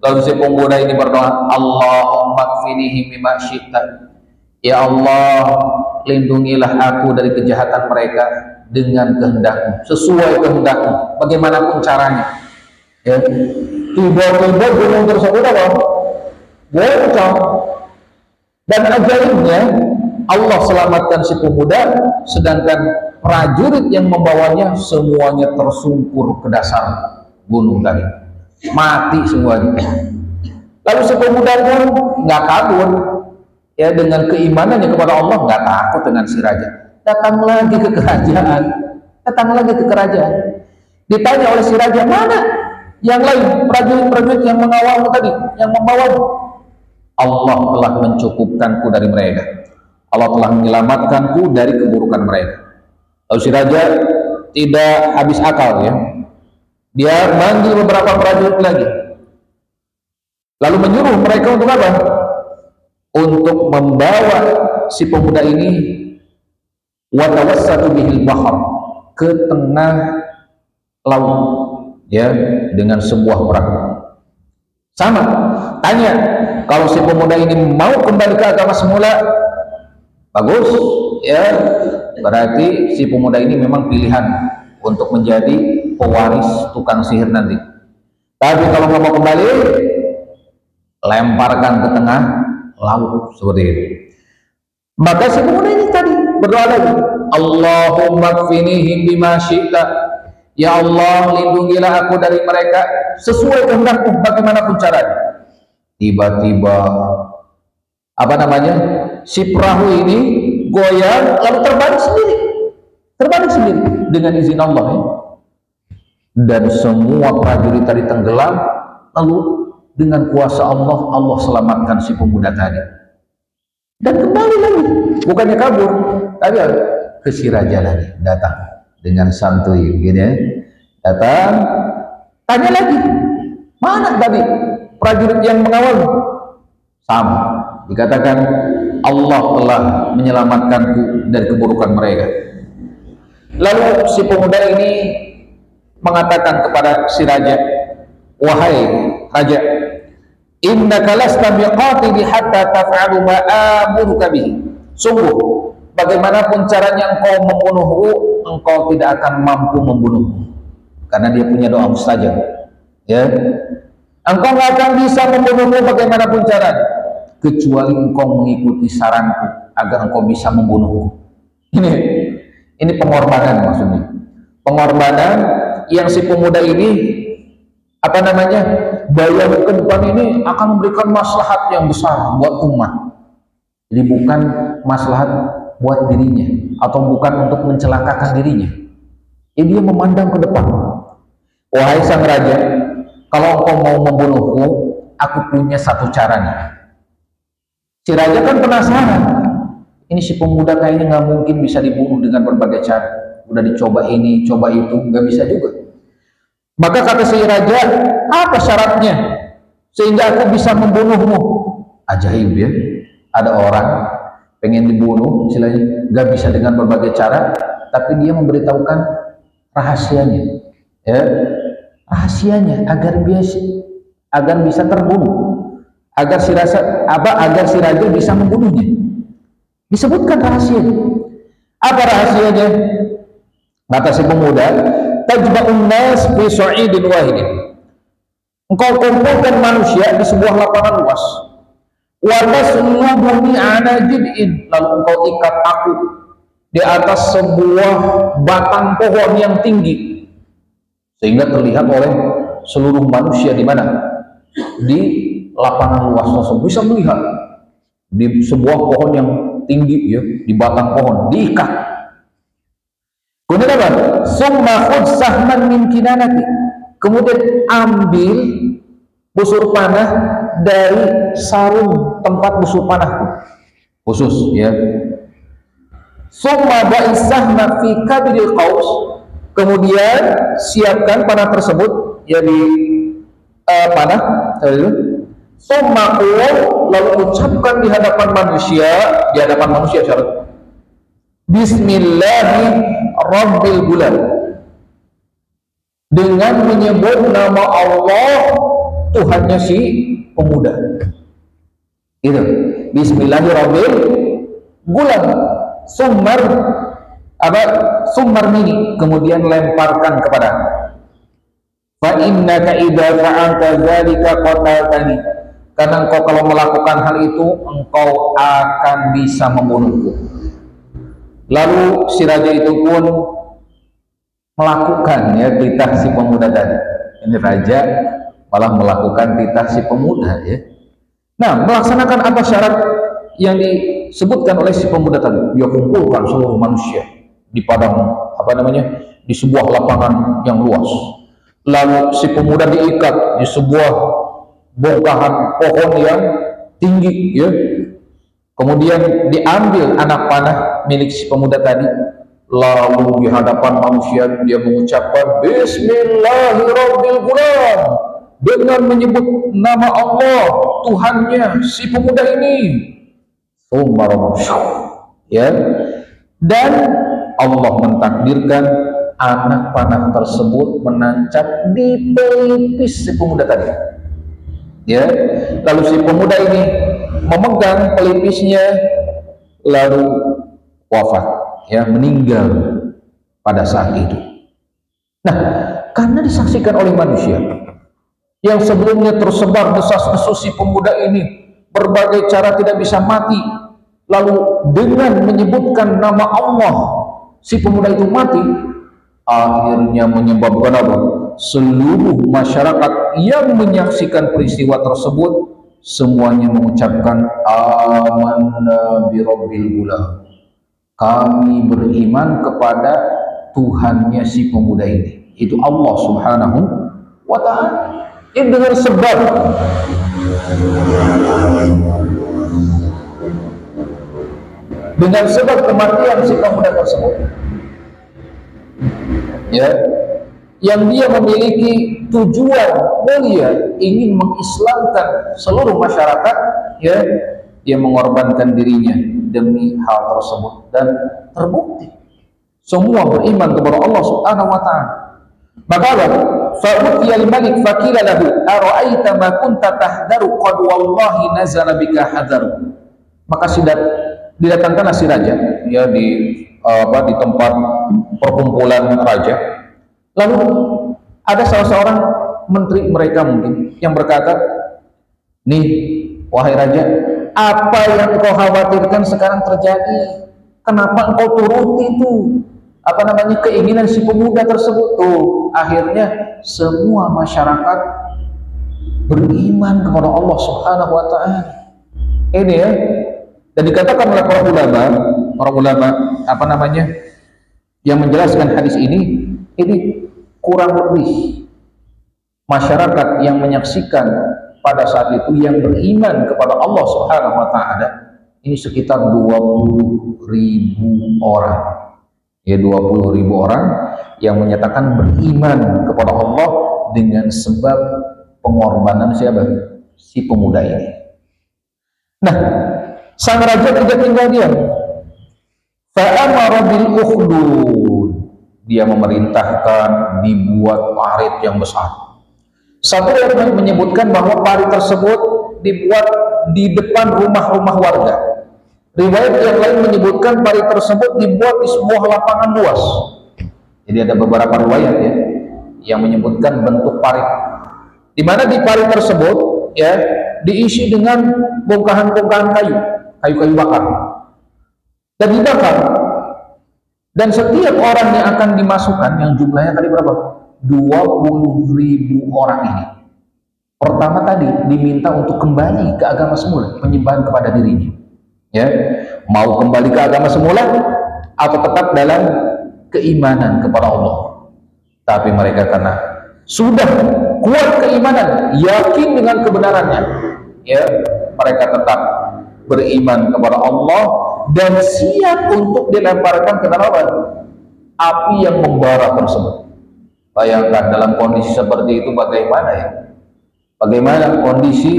Lalu si pemuda ini berdoa, Allahumma kfinihi mimma syi'ta. Ya Allah, lindungilah aku dari kejahatan mereka dengan kehendak-Mu, sesuai kehendak-Mu, bagaimanapun caranya. Ya. Tiba-tiba gunung tersebut apa? Goncang. Dan ajaibnya, Allah selamatkan si pemuda, sedangkan prajurit yang membawanya semuanya tersungkur ke dasar gunung tadi, mati semuanya. Lalu si pemuda pun nggak kabur ya, dengan keimanannya kepada Allah, nggak takut dengan si raja. Datang lagi ke kerajaan, ditanya oleh si raja, mana yang lain, prajurit-prajurit yang mengawalmu tadi, yang membawamu? Allah telah mencukupkanku dari mereka, Allah telah menyelamatkanku dari keburukan mereka. Lalu si raja tidak habis akal ya, dia manggil beberapa prajurit lagi, lalu menyuruh mereka untuk apa? Untuk membawa si pemuda ini watawassatu bihil bahar, ke tengah laut ya, dengan sebuah perahu. Sama, tanya, kalau si pemuda ini mau kembali ke agama semula, bagus ya, berarti si pemuda ini memang pilihan untuk menjadi pewaris tukang sihir nanti. Tapi kalau nggak mau kembali, lemparkan ke tengah laut, seperti itu. Maka si pemuda ini tadi berdoa lagi, Allahumma kfinihim bima syi'ta. Ya Allah, lindungilah aku dari mereka sesuai kehendak-Mu, bagaimanapun caranya. Tiba-tiba apa namanya, si perahu ini goyang lalu terbalik sendiri dengan izin Allah ya. Dan semua prajurit tadi tenggelam, lalu dengan kuasa Allah, Allah selamatkan si pemuda tadi. Dan kembali lagi, bukannya kabur, tapi ke si raja lagi, datang dengan santuy begini ya. Datang, tanya lagi, mana tadi prajurit yang mengawal? Sama, dikatakan Allah telah menyelamatkanku dari keburukan mereka. Lalu si pemuda ini mengatakan kepada si raja, wahai raja, innaka lasta biqatili hatta taf'alu ma amuruka bihi. Sungguh bagaimanapun caranya engkau membunuhku, engkau tidak akan mampu membunuhku, karena dia punya doa mustajab. Ya, engkau nggak akan bisa membunuhku bagaimanapun caranya, kecuali engkau mengikuti saranku agar engkau bisa membunuhku. Ini pengorbanan maksudnya. Pengorbanan yang si pemuda ini daya ke depan ini akan memberikan maslahat yang besar buat umat. Jadi bukan maslahat buat dirinya atau bukan untuk mencelakakan dirinya. Dia memandang ke depan. Wahai sang raja, kalau engkau mau membunuhku, aku punya satu cara nih. Si raja kan penasaran. Ini si pemuda kayaknya nggak mungkin bisa dibunuh dengan berbagai cara. Udah dicoba ini, coba itu, nggak bisa juga. Maka kata si raja, apa syaratnya sehingga aku bisa membunuhmu? Ajaib ya, ada orang pengen dibunuh, istilahnya nggak bisa dengan berbagai cara, tapi dia memberitahukan rahasianya, ya, rahasianya agar bisa terbunuh, agar si raja bisa membunuhnya. Disebutkan rahasianya. Apa rahasianya? Kata si pemuda, tajma'un nas fi sa'idin wahidin. Engkau kumpulkan manusia di sebuah lapangan luas. Wa taslubuhum ala jid'in, lalu engkau ikat aku di atas sebuah batang pohon yang tinggi sehingga terlihat oleh seluruh manusia di mana? Di lapangan luas tersebut bisa melihat di sebuah pohon yang tinggi ya, di batang pohon diikat. Kemudian apa? Summa khudh sahman min kinanati. Kemudian ambil busur panah dari sarung tempat busur panahku khusus ya. Summa ba'is sahma fi kabidil qaus. Kemudian siapkan panah tersebut ya di panah tadi. Summa qul, lalu ucapkan di hadapan manusia syarat Bismillahi Rabbil Gulam, dengan menyebut nama Allah Tuhannya si pemuda itu. Bismillahi Rabbil Gulam, summar mini, kemudian lemparkan kepada fa innaka idza fa'alta dzalika qataltani, karena engkau kalau melakukan hal itu engkau akan bisa membunuhku. Lalu si raja itu pun melakukan ya titah si pemuda tadi. Ini raja malah melakukan titah si pemuda ya. Nah, melaksanakan apa syarat yang disebutkan oleh si pemuda tadi? Dia kumpulkan seluruh manusia di padang di sebuah lapangan yang luas. Lalu si pemuda diikat di sebuah bongkahan pohon yang tinggi ya. Kemudian diambil anak panah milik si pemuda tadi, lalu di hadapan manusia dia mengucapkan Bismillahirrahmanirrahim, dengan menyebut nama Allah Tuhannya si pemuda ini. Ya, dan Allah mentakdirkan anak panah tersebut menancap di pelipis si pemuda tadi. Ya, lalu si pemuda ini memegang pelipisnya lalu wafat, ya, meninggal pada saat itu. Nah, karena disaksikan oleh manusia yang sebelumnya tersebar desas-desus si pemuda ini berbagai cara tidak bisa mati, lalu dengan menyebutkan nama Allah si pemuda itu mati, akhirnya menyebabkan apa? Seluruh masyarakat yang menyaksikan peristiwa tersebut semuanya mengucapkan amanna birabbil gulam, kami beriman kepada Tuhannya si pemuda ini, itu Allah Subhanahu wa ta'ala. Ini dengan sebab kematian si pemuda tersebut ya, yang dia memiliki tujuan mulia ingin mengislamkan seluruh masyarakat ya, dia mengorbankan dirinya demi hal tersebut dan terbukti semua beriman kepada Allah Subhanahu wa ta'ala. Maka Fa'utiyal malik faqila lahu ara'aita ma kunta tahdaru qad wallahi nazala bika hadaru. Maka didatangkanlah si raja ya di tempat perkumpulan raja. Lalu ada salah seorang menteri mereka mungkin yang berkata, nih wahai raja, apa yang kau khawatirkan sekarang terjadi? Kenapa engkau turuti itu keinginan si pemuda tersebut? Tuh akhirnya semua masyarakat beriman kepada Allah Subhanahu wa ta'ala. Ini ya, dan dikatakan oleh para ulama yang menjelaskan hadis ini kurang lebih masyarakat yang menyaksikan pada saat itu yang beriman kepada Allah Subhanahu wa ta'ala ini sekitar 20.000 orang. Ya, 20.000 orang yang menyatakan beriman kepada Allah dengan sebab pengorbanan siapa? Si pemuda ini. Nah, sang raja tidak tinggal diam. Fa'amara bil ukhdud. Dia memerintahkan dibuat parit yang besar. Satu yang menyebutkan bahwa parit tersebut dibuat di depan rumah-rumah warga. Riwayat yang lain menyebutkan parit tersebut dibuat di sebuah lapangan luas. Jadi ada beberapa riwayat ya yang menyebutkan bentuk parit. Di mana di parit tersebut ya diisi dengan bongkahan-bongkahan kayu-kayu bakar. Dan dibakar. Dan setiap orang yang akan dimasukkan yang jumlahnya tadi berapa? 20.000 orang ini. Pertama tadi diminta untuk kembali ke agama semula, penyembahan kepada dirinya. Ya, mau kembali ke agama semula atau tetap dalam keimanan kepada Allah. Tapi mereka karena sudah kuat keimanan, yakin dengan kebenarannya, ya, mereka tetap beriman kepada Allah dan siap untuk dilemparkan ke dalam api yang membara tersebut. Bayangkan dalam kondisi seperti itu bagaimana ya? Bagaimana kondisi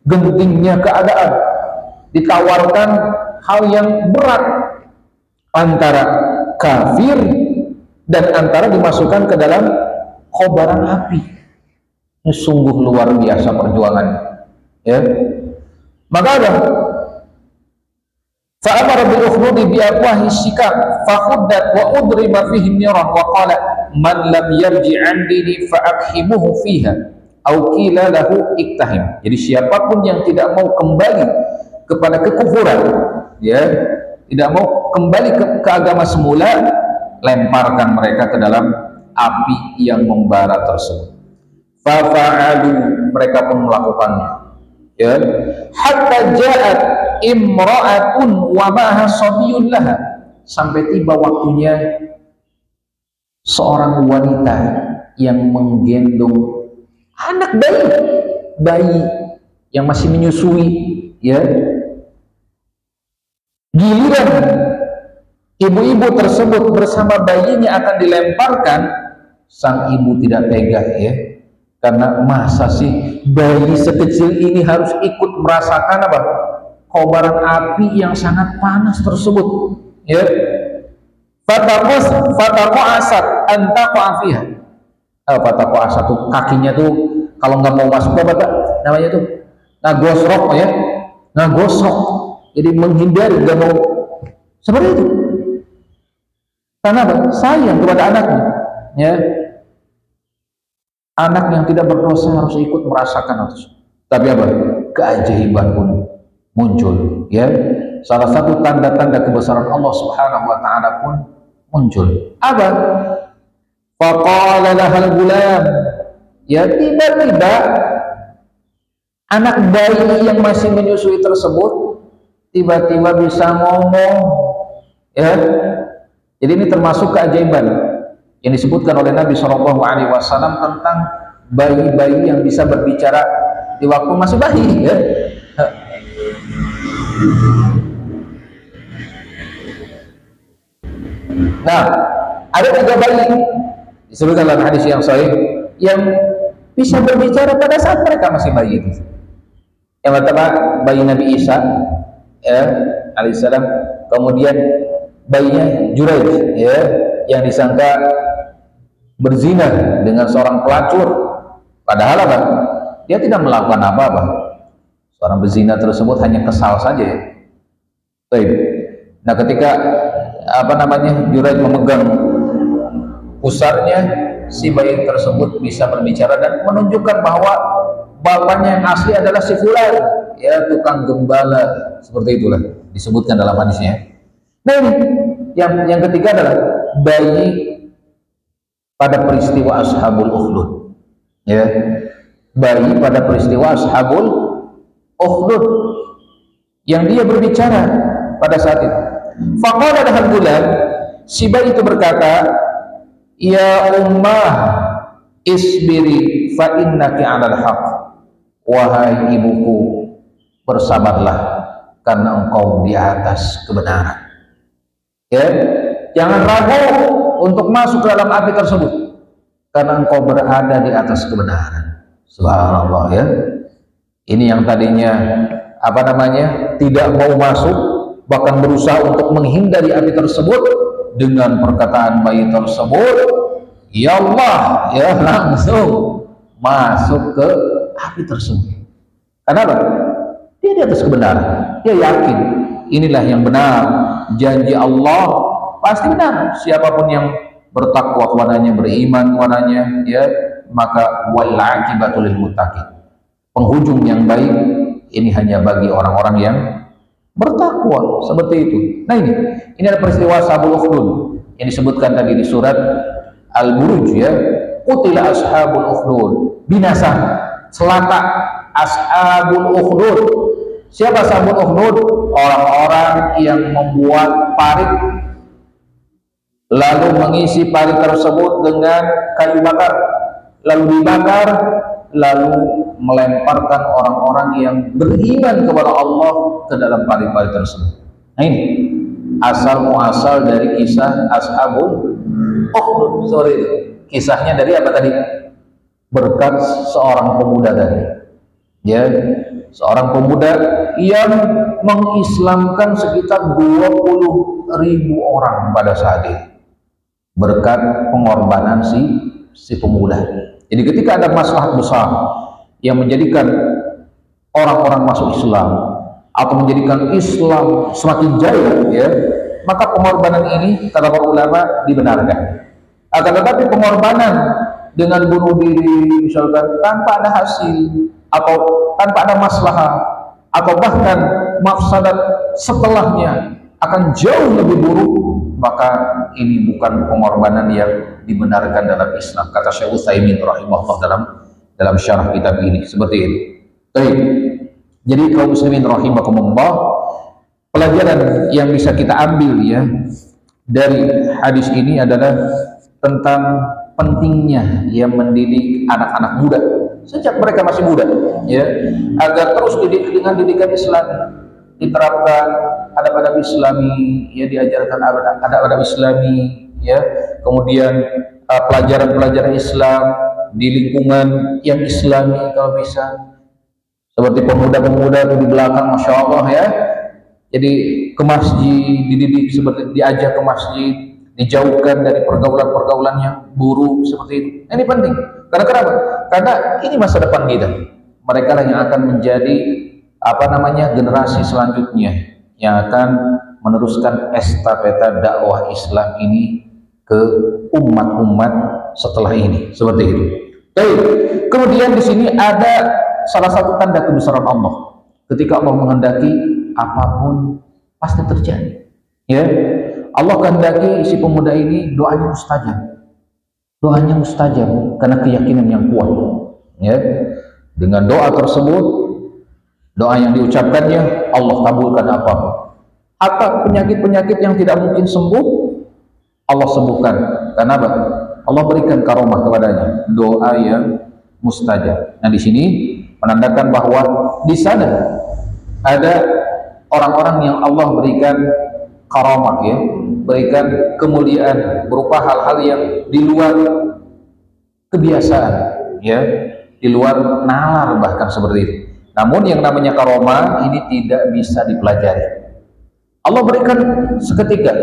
gentingnya keadaan, ditawarkan hal yang berat antara kafir dan antara dimasukkan ke dalam kobaran api. Ini sungguh luar biasa perjuangannya, ya. Maka ada fa'amara bil ukhdudi bi afwahi sikak fakhuddat wa udriba fihi niran wa qala man lam yarji an dini fa akhimuhu fiha au qila lahu iktahim. Jadi siapapun yang tidak mau kembali kepada kekufuran, ya, tidak mau kembali ke agama semula, lemparkan mereka ke dalam api yang membara tersebut. Fa'alu, mereka pun melakukannya, ya, hatta ja'at imra'atun wa ma'aha sabiyyun laha, sampai tiba waktunya seorang wanita yang menggendong anak bayi yang masih menyusui, ya. Giliran ibu-ibu tersebut bersama bayinya akan dilemparkan, sang ibu tidak tega, ya, karena masa sih bayi sekecil ini harus ikut merasakan apa? Kobaran api yang sangat panas tersebut, ya. Fataqasat antaqafiha. Fataqasat tuh kakinya tuh kalau nggak mau masuk apa namanya tuh ngagosrok, ya, ngagosrok. Jadi menghindari, nggak mau seperti itu. Karena apa? Sayang kepada anaknya, ya. Anak yang tidak berdosa harus ikut merasakan itu. Tapi apa? Keajaiban pun muncul, ya. Salah satu tanda-tanda kebesaran Allah Subhanahu wa ta'ala pun muncul. Apa? Faqala lahal gulam, ya, tiba-tiba anak bayi yang masih menyusui tersebut tiba-tiba bisa ngomong, ya. Jadi ini termasuk keajaiban yang disebutkan oleh Nabi SAW tentang bayi-bayi yang bisa berbicara di waktu masih bayi, ya. Nah, ada 3 bayi disebutkan dalam hadis yang sahih yang bisa berbicara pada saat mereka masih bayi itu. Yang pertama bayi Nabi Isa, ya, alaihissalam, kemudian bayinya Juraij, ya, yang disangka berzina dengan seorang pelacur, padahal apa? Dia tidak melakukan apa-apa. Seorang berzina tersebut hanya kesal saja ya. Baik. Nah, ketika Juraij memegang pusarnya, si bayi tersebut bisa berbicara dan menunjukkan bahwa bapaknya yang asli adalah si fulan, ya, tukang gembala, seperti itulah disebutkan dalam hadisnya. Nah, ini yang ketiga adalah bayi pada peristiwa Ashabul Ukhdud, ya, bayi pada peristiwa Ashabul Ukhdud yang dia berbicara pada saat itu. Faqala lahal gulam, si bayi itu berkata, ya ummah isbiri fa innaki 'alal haq. Wahai ibuku, bersabarlah karena engkau di atas kebenaran. Ya, jangan ragu untuk masuk ke dalam api tersebut karena engkau berada di atas kebenaran. Subhanallah, ya. Ini yang tadinya tidak mau masuk, bahkan berusaha untuk menghindari api tersebut, dengan perkataan bayi tersebut, ya Allah, ya, langsung masuk ke api tersebut. Kenapa? Dia di atas kebenaran. Dia yakin inilah yang benar. Janji Allah pasti benar. Siapapun yang bertakwa kepadanya, beriman kepadanya, ya, maka wal aqibatu lil muttaqin. Penghujung yang baik ini hanya bagi orang-orang yang bertakwa, seperti itu. Nah, ini adalah peristiwa Ashabul Ukhdud yang disebutkan tadi di surat Al-Buruj, ya. Qutila ashabul ukhdud, binasa, celaka ashabul ukhdud. Siapa ashabul ukhdud? Orang-orang yang membuat parit lalu mengisi parit tersebut dengan kayu bakar, lalu dibakar, lalu melemparkan orang-orang yang beriman kepada Allah ke dalam parit-parit tersebut. Nah, ini asal muasal dari kisah Ashabul Ukhdud. Sorry, kisahnya dari apa tadi? Berkat seorang pemuda tadi, ya, seorang pemuda yang mengislamkan sekitar 20.000 orang pada saat itu, berkat pengorbanan si pemuda. Jadi ketika ada masalah besar yang menjadikan orang-orang masuk Islam atau menjadikan Islam semakin jaya, ya, maka pengorbanan ini kata para ulama dibenarkan. Akan tetapi pengorbanan dengan bunuh diri misalkan tanpa ada hasil atau tanpa ada maslahah atau bahkan mafsadat setelahnya akan jauh lebih buruk, maka ini bukan pengorbanan yang dibenarkan dalam Islam, kata Syekh Utsaimin rahimahullah dalam syarah kitab ini, seperti itu. Baik. Jadi kaum muslimin rahimakumullah, pelajaran yang bisa kita ambil, ya, dari hadis ini adalah tentang pentingnya yang mendidik anak-anak muda sejak mereka masih muda, ya, agar terus dididik dengan didikan Islam, diterapkan adab-adab Islami, ya, diajarkan adab-adab Islami, ya, kemudian pelajaran-pelajaran Islam di lingkungan yang Islami kalau bisa, seperti pemuda-pemuda itu di belakang, masya Allah, ya, jadi ke masjid dididik, seperti diajak ke masjid, dijauhkan dari pergaulan-pergaulan yang buruk seperti itu. Ini penting. Karena kenapa? Karena ini masa depan kita. Mereka lah yang akan menjadi generasi selanjutnya yang akan meneruskan estafeta dakwah Islam ini ke umat-umat setelah ini, seperti itu. Baik. Kemudian di sini ada salah satu tanda kebesaran Allah. Ketika Allah menghendaki, apapun pasti terjadi. Ya, Allah kehendaki si pemuda ini doanya mustajab. Doanya mustajab karena keyakinan yang kuat. Ya, dengan doa tersebut, doa yang diucapkannya, Allah kabulkan apapun. Atau penyakit-penyakit yang tidak mungkin sembuh, Allah sembuhkan. Kenapa? Allah berikan karomah kepadanya, doa yang mustajab. Nah, di sini menandakan bahwa di sana ada orang-orang yang Allah berikan karomah, ya, berikan kemuliaan berupa hal-hal yang di luar kebiasaan, ya, di luar nalar bahkan seperti itu. Namun yang namanya karomah ini tidak bisa dipelajari. Allah berikan seketika,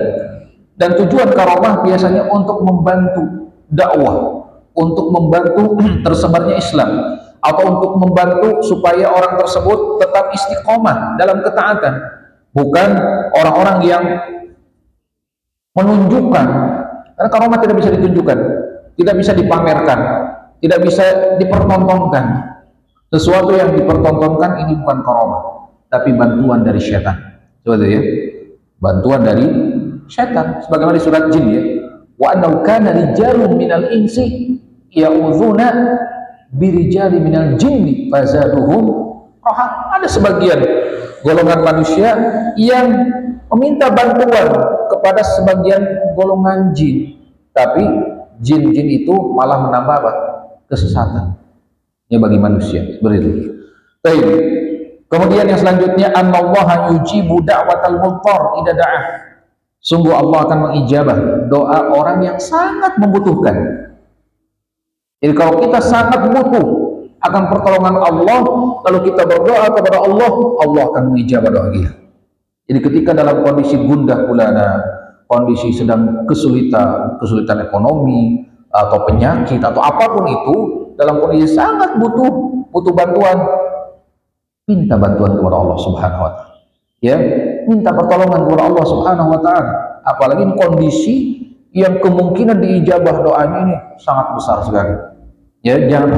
dan tujuan karomah biasanya untuk membantu dakwah, untuk membantu tersebarnya Islam, atau untuk membantu supaya orang tersebut tetap istiqomah dalam ketaatan, bukan orang-orang yang menunjukkan. Karena karomah tidak bisa ditunjukkan, tidak bisa dipamerkan, tidak bisa dipertontonkan. Sesuatu yang dipertontonkan ini bukan karomah, tapi bantuan dari syaitan. Coba ya, bantuan dari syaitan. Sebagaimana di surat Jin ya, wa annahu kana rijalun minal insi ya'udzuna birijali minal jinni fazaduhum raha. Ada sebagian golongan manusia yang meminta bantuan kepada sebagian golongan jin, tapi jin-jin itu malah menambah apa? Kesesatan ya bagi manusia, seperti itu. Baik. Kemudian yang selanjutnya, annallaha yujibu da'watal mudhar idza da'ah. Sungguh Allah akan mengijabah doa orang yang sangat membutuhkan. Jadi kalau kita sangat butuh akan pertolongan Allah, lalu kita berdoa kepada Allah, Allah akan mengijabah doa kita. Jadi ketika dalam kondisi gundah gulana, kondisi sedang kesulitan ekonomi atau penyakit atau apapun itu, dalam kondisi sangat butuh bantuan, minta bantuan kepada Allah Subhanahu wa taala. Ya, minta pertolongan kepada Allah Subhanahu wa taala. Apalagi ini kondisi yang kemungkinan diijabah doanya ini sangat besar sekali. Ya, jangan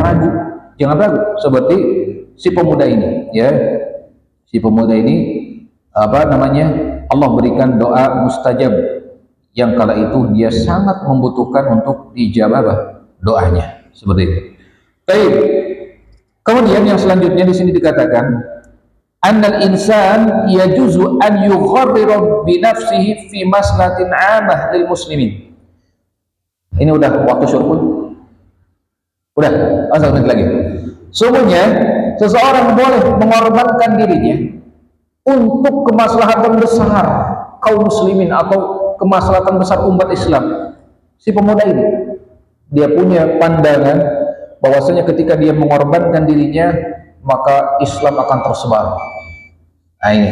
ragu seperti si pemuda ini, ya. Si pemuda ini apa namanya? Allah berikan doa mustajab yang kala itu dia sangat membutuhkan untuk diijabah doanya, seperti itu. Baik. Kemudian yang selanjutnya di sini dikatakan annal insan yajuzu an yugharrira bi nafsihi fi maslahatin 'amah lil muslimin. Ini udah waktu syurkul. Udah, 1 menit lagi. Sungguhnya seseorang boleh mengorbankan dirinya untuk kemaslahatan besar kaum muslimin atau kemaslahatan besar umat Islam. Si pemuda ini dia punya pandangan bahwasanya ketika dia mengorbankan dirinya maka Islam akan tersebar. Nah ini,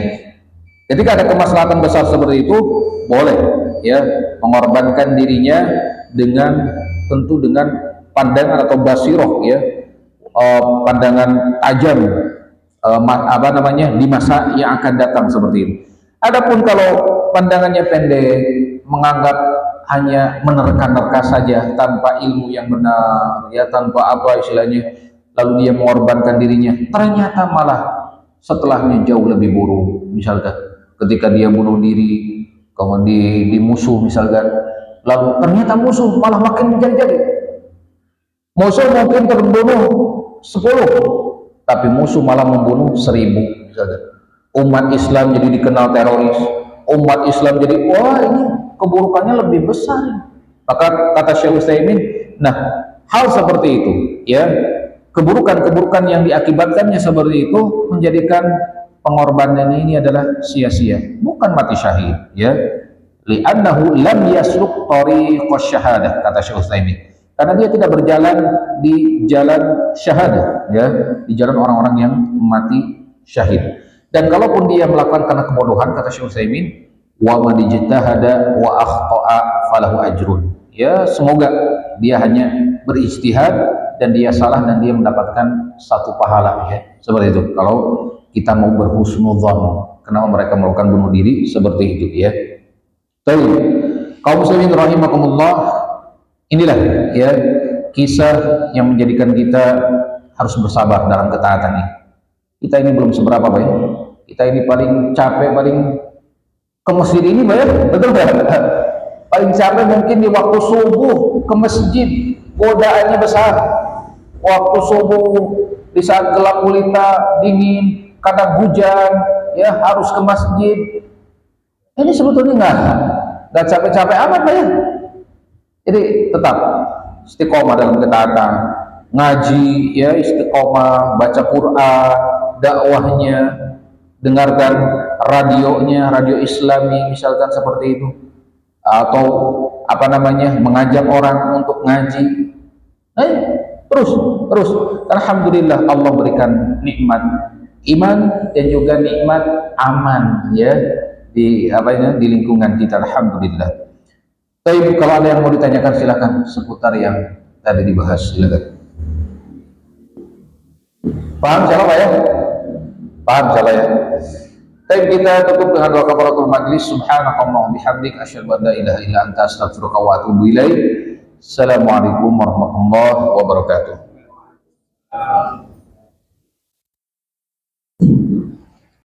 ketika ada kemaslahatan besar seperti itu, boleh ya mengorbankan dirinya dengan tentu dengan pandangan atau basiroh ya, pandangan tajam apa namanya di masa yang akan datang seperti itu. Adapun kalau pandangannya pendek, menganggap hanya menerka-nerka saja tanpa ilmu yang benar, ya tanpa apa istilahnya, lalu dia mengorbankan dirinya, ternyata malah setelahnya jauh lebih buruk. Misalkan ketika dia bunuh diri, kemudian di musuh misalkan, lalu ternyata musuh malah makin menjadi-jadi. Musuh mungkin terbunuh 10, tapi musuh malah membunuh 1000 misalkan. Umat Islam jadi dikenal teroris, umat Islam jadi wah ini keburukannya lebih besar. Maka kata Syekh Utsaimin, nah hal seperti itu ya, keburukan-keburukan yang diakibatkannya seperti itu menjadikan pengorbanan ini adalah sia-sia, bukan mati syahid ya. Li'annahu lam yasluk tariqas syahadah, kata Syekh Utsaimin, karena dia tidak berjalan di jalan syahadah ya, di jalan orang-orang yang mati syahid. Dan kalaupun dia melakukan karena kebodohan, kata Syekh Utsaimin, wa man ijtahada wa akhta'a falahu ajrun. Ya, semoga dia hanya berijtihad dan dia salah dan dia mendapatkan satu pahala ya. Seperti itu. Kalau kita mau berhusnudzon, kenapa mereka melakukan bunuh diri seperti itu ya. Baik. Kaum muslimin rahimakumullah, inilah ya kisah yang menjadikan kita harus bersabar dalam ketaatan ini. Kita ini belum seberapa Pak ya. Kita ini paling capek, paling ke masjid ini Pak ya, betul nggak? Paling capek mungkin di waktu subuh ke masjid, godaannya besar. Waktu subuh di saat gelap gulita, dingin, kadang hujan, ya harus ke masjid. Ini sebetulnya nggak capek-capek amat Pak ya. Jadi tetap istiqomah dalam ketaatan, ngaji ya istiqomah, baca Quran, dakwahnya, dengarkan radionya, radio Islami misalkan seperti itu, atau apa namanya mengajak orang untuk ngaji. Terus alhamdulillah Allah berikan nikmat iman dan juga nikmat aman ya di apa ini di lingkungan kita, alhamdulillah. Tapi kalau ada yang mau ditanyakan silakan seputar yang tadi dibahas, silakan. Paham siapa Pak ya? Paham siapa ya? Tapi kita tutup dengan doa kafaratul majlis. Subhanakallahumma bihamdik asyhadu an la ilaha illa anta astaghfiruka wa atubu ilaik. Assalamualaikum warahmatullahi wabarakatuh.